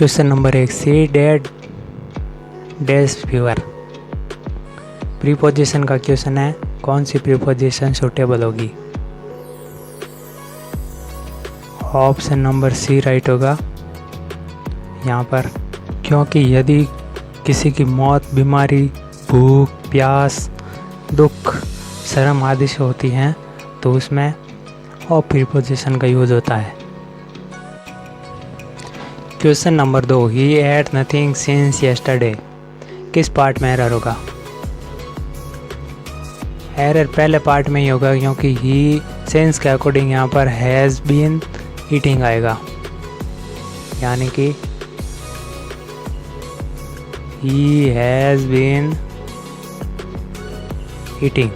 Question number 1, सी dead dash fever. Preposition का question है, कौन सी प्रीपोजिशन सूटेबल होगी? ऑप्शन नंबर सी राइट होगा यहाँ पर, क्योंकि यदि किसी की मौत बीमारी, भूख, प्यास, दुख, शर्म आदि से होती हैं तो उसमें ऑफ प्रीपोजिशन का यूज होता है। क्वेश्चन नंबर 2, ही एट नथिंग सिंस येस्टरडे। किस पार्ट में एरर होगा? एरर पहले पार्ट में ही होगा, क्योंकि ही सेंस के अकॉर्डिंग यहाँ पर हैज़ बीन ईटिंग आएगा, यानी कि he has been eating.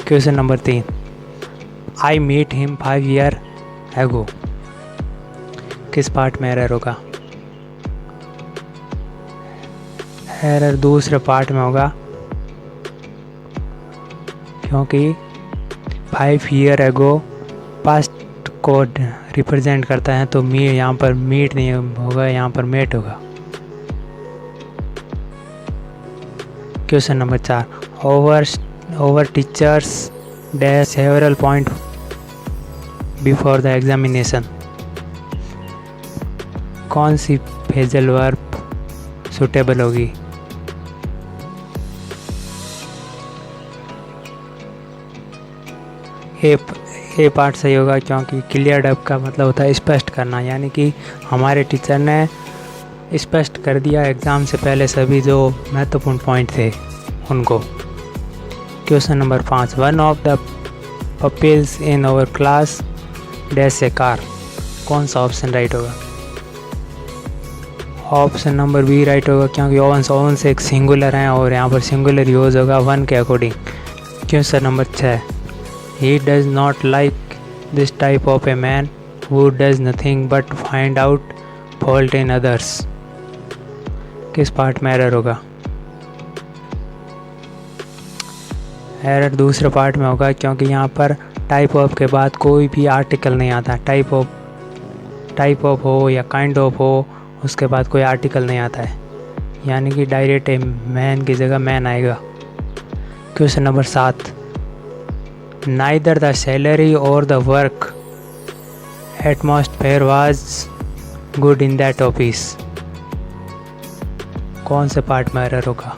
Question number 3, I meet him 5 years ago। किस पार्ट में एरर होगा? एरर दूसरे पार्ट में होगा, क्योंकि 5 years ago पास्ट को रिप्रेजेंट करता है, तो यहाँ पर मीट नहीं होगा, यहाँ पर मेट होगा। Question number 4, over teachers dash several point before the examination. कौन सी फ्रेजल वर्ब सूटेबल होगी? ए पार्ट सही होगा, क्योंकि क्लियर अप का मतलब होता है स्पष्ट करना, यानी कि हमारे टीचर ने स्पष्ट कर दिया एग्ज़ाम से पहले सभी जो महत्वपूर्ण पॉइंट थे उनको। Question number 5, one of the puppies in our class dash A car. कौन सा ऑप्शन राइट होगा? ऑप्शन नंबर बी राइट होगा, क्योंकि ओवन से एक सिंगुलर है और यहाँ पर सिंगुलर यूज होगा वन के according. Question number 6, he does not like this type of a man who does nothing but find out fault in others. किस पार्ट में एरर होगा? एरर दूसरे पार्ट में होगा, क्योंकि यहाँ पर टाइप ऑफ के बाद कोई भी आर्टिकल नहीं आता। टाइप ऑफ हो या काइंड ऑफ हो, उसके बाद कोई आर्टिकल नहीं आता है, यानी कि डायरेक्ट मैन की जगह मैन आएगा। Question number 7, neither the salary और the work atmosphere was good in that office. कौन से पार्ट में एरर होगा?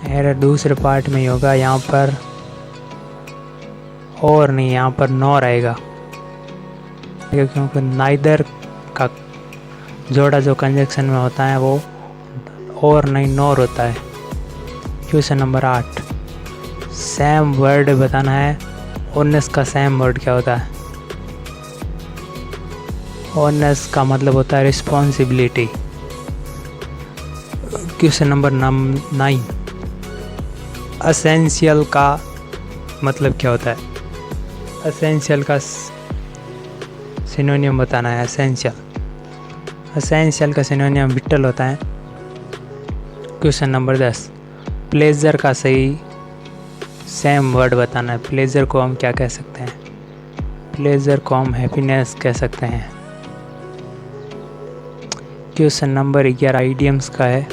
एरर दूसरे पार्ट में ही होगा, यहाँ पर और नहीं, यहाँ पर नॉर आएगा, क्योंकि नाइदर का जोड़ा जो कंजक्शन में होता है वो और नहीं नॉर होता है। क्वेश्चन नंबर 8, सेम वर्ड बताना है, ऑनेस का सेम वर्ड क्या होता है? ऑनेस का मतलब होता है रिस्पॉन्सिबिलिटी। क्वेश्चन नंबर 9, असेंशियल का मतलब क्या होता है? असेंशियल का सिनोनियम बताना है। असेंशियल का सिनोनियम विटल होता है। क्वेश्चन नंबर 10, प्लेजर का सही सेम वर्ड बताना है। प्लेजर को हम क्या कह सकते हैं? प्लेजर को हम हैप्पीनेस कह सकते हैं। क्वेश्चन नंबर 11 आइडियम्स का है।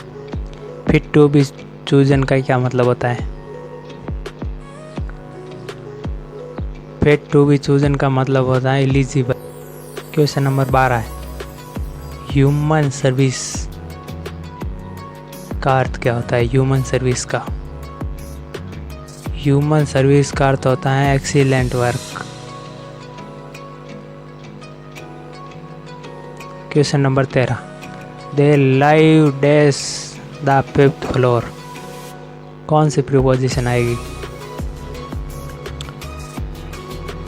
फिट टू बी चूजन का क्या मतलब होता है? फिट टू बी चूजन का मतलब होता है एलिजिबल। क्वेश्चन नंबर 12 है, ह्यूमन सर्विस का अर्थ क्या होता है? ह्यूमन सर्विस का अर्थ होता है excellent work. Question number 13, they live dash the 5th floor. कौन सी प्रीपोजिशन आएगी?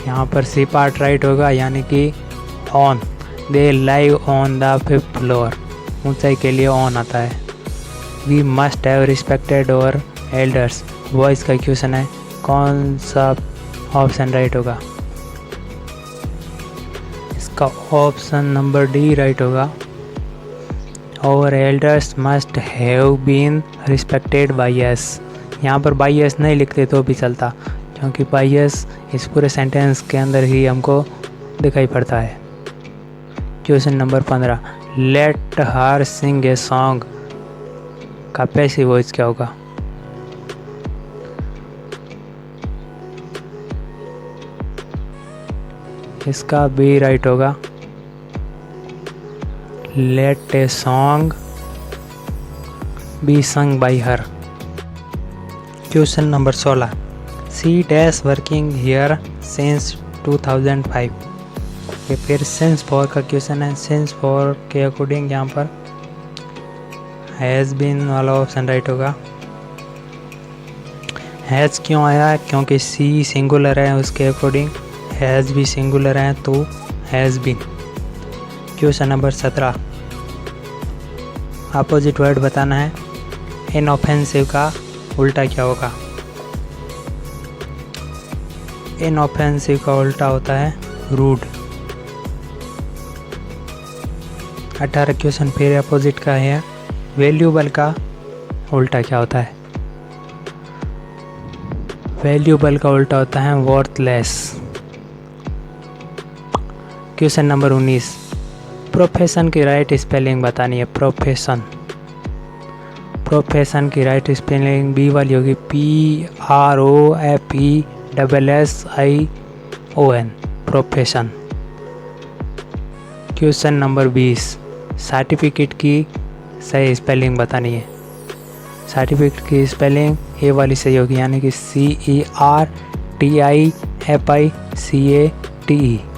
यहाँ पर सी पार्ट राइट होगा, यानी कि on. They live on the 5th floor, ऊंचाई के लिए ऑन आता है। We must have respected our elders, voice का क्वेश्चन है, कौन सा ऑप्शन राइट होगा? इसका ऑप्शन नंबर डी राइट होगा, our elders must have been respected by us. यहाँ पर बाय अस नहीं लिखते तो भी चलता, क्योंकि बायस इस पूरे सेंटेंस के अंदर ही हमको दिखाई पड़ता है। Question number 15, let her sing a song का पैसिव वॉइस क्या होगा? इसका बी राइट होगा, let a song be sung by her. Question number 16, C dash working here since 2005। ये फिर सिंस फॉर का क्वेश्चन है। सिंस फॉर के अकॉर्डिंग यहाँ पर हैज़ बीन वाला ऑप्शन राइट होगा। हैज़ क्यों आया? क्योंकि सी सिंगुलर है, उसके अकॉर्डिंग हैज़ भी सिंगुलर है तो has been. Question number 17, opposite word बताना है। इनऑफेंसिव का उल्टा क्या होगा? इनऑफेंसिव का उल्टा होता है रूड। 18 क्वेश्चन फिर अपोजिट का है। वैल्यूबल का उल्टा क्या होता है? वैल्यूबल का उल्टा होता है वर्थलेस। क्वेश्चन नंबर 19, प्रोफेशन की राइट स्पेलिंग बतानी है। प्रोफेशन की राइट स्पेलिंग बी वाली होगी, PROFESSION, profession. Question number 20, certificate की सही स्पेलिंग बतानी है। सर्टिफिकेट की स्पेलिंग ए वाली सही होगी, यानी कि CERTIFICATE।